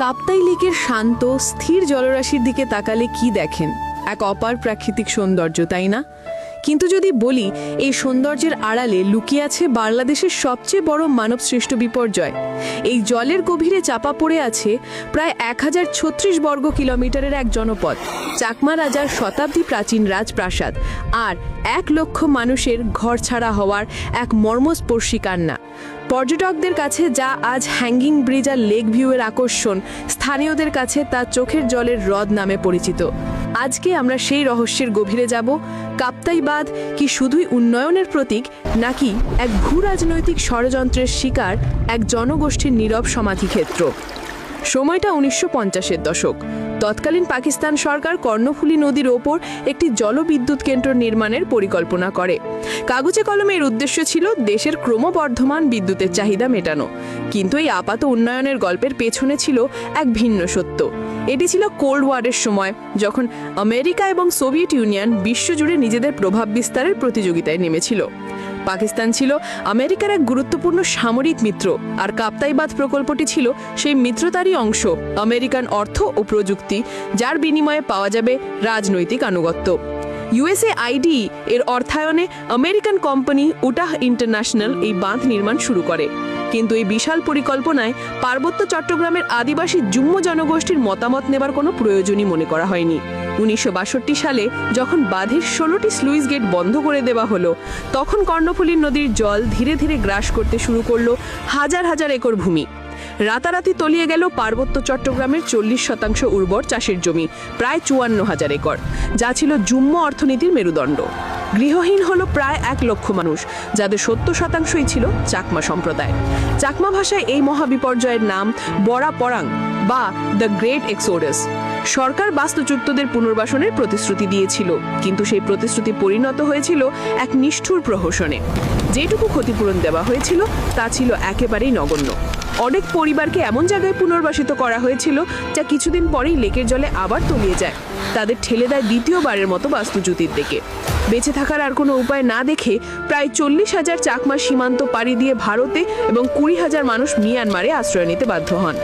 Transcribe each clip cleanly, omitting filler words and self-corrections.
কাপ্তাই লেকের শান্ত স্থির জলরাশির দিকে তাকালে কি দেখেন? এক অপার প্রাকৃতিক সৌন্দর্য, তাই না? কিন্তু যদি বলি এই সৌন্দর্যের আড়ালে লুকিয়ে আছে বাংলাদেশের সবচেয়ে বড় মানবসৃষ্ট বিপর্যয়। এই জলের গভীরে চাপা পড়ে আছে প্রায় 1036 বর্গ কিলোমিটারের এক জনপদ, চাকমা রাজার শতাব্দী প্রাচীন রাজপ্রাসাদ, আর 1 লক্ষ মানুষের ঘরছাড়া হওয়ার এক মর্মস্পর্শী কান্না। পর্যটকদের কাছে যা আজ হ্যাঙ্গিং ব্রিজ আর লেক ভিউয়ের আকর্ষণ, স্থানীয়দের কাছে তা চোখের জলের হ্রদ নামে পরিচিত। আজকে আমরা সেই রহস্যের গভীরে যাব। কাপ্তাই বাঁধ কি শুধুই উন্নয়নের প্রতীক, নাকি এক ভূরাজনৈতিক ষড়যন্ত্রের শিকার, এক জনগোষ্ঠীর নীরব সমাধিক্ষেত্র? সময়টা 1950-এর দশক। তৎকালীন পাকিস্তান সরকার কর্ণফুলী নদীর ওপর একটি জলবিদ্যুৎ কেন্দ্র নির্মাণের পরিকল্পনা করে। কাগজে কলমে এর উদ্দেশ্য ছিল দেশের ক্রমবর্ধমান বিদ্যুতের চাহিদা মেটানো। কিন্তু এই আপাত উন্নয়নের গল্পের পেছনে ছিল এক ভিন্ন সত্য। এটি ছিল কোল্ড ওয়ারের সময়, যখন আমেরিকা এবং সোভিয়েত ইউনিয়ন বিশ্বজুড়ে নিজেদের প্রভাব বিস্তারের প্রতিযোগিতায় নেমেছিল। পাকিস্তান ছিল আমেরিকার এক গুরুত্বপূর্ণ সামরিক মিত্র, আর কাপ্তাই বাঁধ প্রকল্পটি ছিল সেই মিত্রতারই অংশ, আমেরিকান অর্থ ও প্রযুক্তি, যার বিনিময়ে পাওয়া যাবে রাজনৈতিক আনুগত্য। USAID এর অর্থায়নে আমেরিকান কোম্পানি উটাহ ইন্টারন্যাশনাল এই বাঁধ নির্মাণ শুরু করে। কিন্তু এই বিশাল পরিকল্পনায় পার্বত্য চট্টগ্রামের আদিবাসী যুম্ম জনগোষ্ঠীর মতামত নেবার কোনো প্রয়োজনই মনে করা হয়নি। 1962 সালে যখন বাঁধের 16টি স্লুইস গেট বন্ধ করে দেওয়া হলো, তখন কর্ণফুলী নদীর জল ধীরে ধীরে গ্রাস করতে শুরু করলো হাজার হাজার একর ভূমি। রাতারাতি তলিয়ে গেল পার্বত্য চট্টগ্রামের 40% উর্বর চাষের জমি, প্রায় 54,000 একর, যা ছিল যুম্ম অর্থনীতির মেরুদণ্ড। গৃহহীন হলো প্রায় 1 লক্ষ মানুষ, যাদের 70%ই ছিল চাকমা সম্প্রদায়। চাকমা ভাষায় এই মহাবিপর্যয়ের নাম বড়া পরাং বা দ্য গ্রেট এক্সোডাস। সরকার বাস্তুচ্যুতদের পুনর্বাসনের প্রতিশ্রুতি দিয়েছিল, কিন্তু সেই প্রতিশ্রুতি পরিণত হয়েছিল এক নিষ্ঠুর প্রহসনে। যেটুকু ক্ষতিপূরণ দেওয়া হয়েছিল তা ছিল একেবারেই নগণ্য। অনেক পরিবারকে এমন জায়গায় পুনর্বাসিত করা হয়েছিল যা কিছুদিন পরেই লেকের জলে আবার তলিয়ে যায়। তাদের ঠেলে দেয় দ্বিতীয়বারের মতো বাস্তুচ্যুতির দিকে। বেঁচে থাকার আর কোনো উপায় না দেখে প্রায় 40,000 চাকমা সীমান্ত পাড়ি দিয়ে ভারতে এবং 20,000 মানুষ মিয়ানমারে আশ্রয় নিতে বাধ্য হন।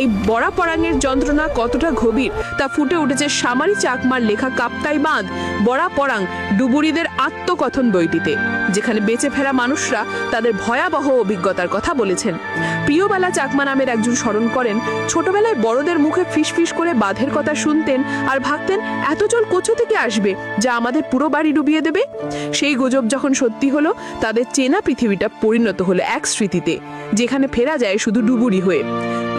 এই বড়া পরাঙের যন্ত্রণা কতটা গভীর তা ফুটে উঠেছে সামারি চাকমার লেখা কাপ্তাই বাঁধ বড়া পরাং ডুবুরিদের আত্মকথন বইটিতে, যেখানে বেঁচে ফেরা মানুষরা তাদের ভয়াবহ অভিজ্ঞতার কথা বলেছেন। প্রিয়বালা চাকমা নামের একজন স্মরণ করেন, ছোটবেলায় বড়দের মুখে ফিসফিস করে বাঁধের কথা শুনতেন আর ভাবতেন এত জল কোথা থেকে আসবে যা আমাদের পুরো বাড়ি ডুবিয়ে দেবে। সেই গুজব যখন সত্যি হলো, তাদের চেনা পৃথিবীটা পরিণত হলো এক স্মৃতিতে, যেখানে ফেরা যায় শুধু ডুবুরি হয়ে।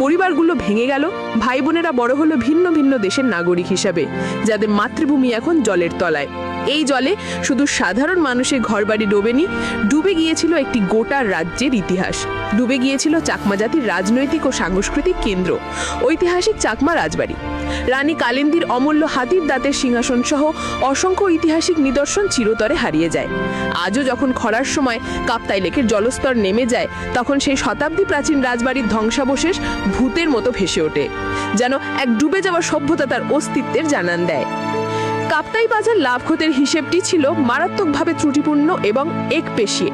পরিবারগুলো ভেঙে গেল, ভাই বোনেরা বড় হলো ভিন্ন ভিন্ন দেশের নাগরিক হিসাবে, যাদের মাতৃভূমি এখন জলের তলায়। এই জলে শুধু সাধারণ মানুষের ঘরবাড়ি ডোবেনি, ডুবে গিয়েছিল একটি গোটা রাজ্যের ইতিহাস। ডুবে গিয়েছিল চাকমা জাতির রাজনৈতিক ও সাংস্কৃতিক কেন্দ্র, ঐতিহাসিক চাকমা রাজবাড়ি। রানী কালিন্দীর অমূল্য হাতির দাঁতের সিংহাসন সহ অসংখ্য ঐতিহাসিক নিদর্শন চিরতরে হারিয়ে যায়। আজও যখন খরার সময় কাপ্তাই লেকের জলস্তর নেমে যায়, তখন সেই শতাব্দী প্রাচীন রাজবাড়ির ধ্বংসাবশেষ ভূতের মতো ভেসে ওঠে, যেন এক ডুবে যাওয়া সভ্যতা তার অস্তিত্বের জানান দেয়। কাপ্তাই বাঁধের লাভ ক্ষতির হিসেবটি ছিল মারাত্মকভাবে ত্রুটিপূর্ণ এবং একপেশিয়ে।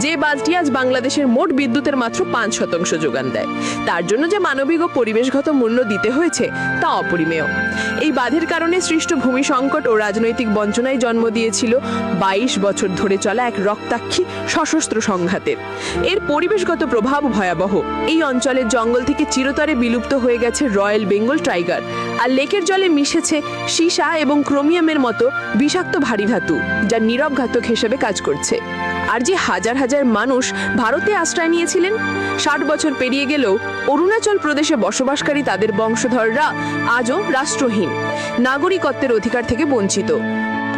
যে বাঁধটি আজ বাংলাদেশের মোট বিদ্যুতের মাত্র 5% যোগান দেয়, তার জন্য যে মানবিক ও পরিবেশগত মূল্য দিতে হয়েছে তা অপরিমেয়। এই বাঁধের কারণে সৃষ্ট ভূমি সংকট ও রাজনৈতিক বঞ্চনায় জন্ম দিয়েছিল 22 বছর ধরে চলা এক রক্তাক্ষী সশস্ত্র সংঘাতের। এর পরিবেশগত প্রভাব ভয়াবহ। এই অঞ্চলের জঙ্গল থেকে চিরতরে বিলুপ্ত হয়ে গেছে রয়্যাল বেঙ্গল টাইগার, আর লেকের জলে মিশেছে সীসা এবং ক্রোমিয়ামের মতো বিষাক্ত ভারী ধাতু, যা নীরব ঘাতক হিসেবে কাজ করছে। আর যে হাজার হাজার মানুষ ভারতে আশ্রয় নিয়েছিলেন, 60 বছর পেরিয়ে গেলেও অরুণাচল প্রদেশে বসবাসকারী তাদের বংশধররা আজও রাষ্ট্রহীন, নাগরিকত্বের অধিকার থেকে বঞ্চিত।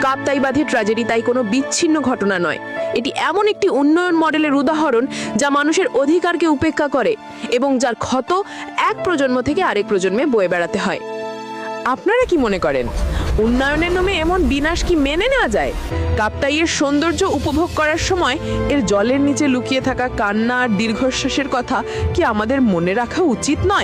কাপ্তাই বাঁধের ট্র্যাজেডি তাই কোনো বিচ্ছিন্ন ঘটনা নয়, এটি এমন একটি উন্নয়ন মডেলের উদাহরণ যা মানুষের অধিকারকে উপেক্ষা করে এবং যার ক্ষত এক প্রজন্ম থেকে আরেক প্রজন্মে বয়ে বেড়াতে হয়। আপনারা কি মনে করেন, উন্নয়নের নামে এমন বিনাশ কি মেনে নেওয়া যায়? কাপ্তাইয়ের সৌন্দর্য উপভোগ করার সময় এর জলের নিচে লুকিয়ে থাকা কান্না আর দীর্ঘশ্বাসের কথা কি আমাদের মনে রাখা উচিত নয়?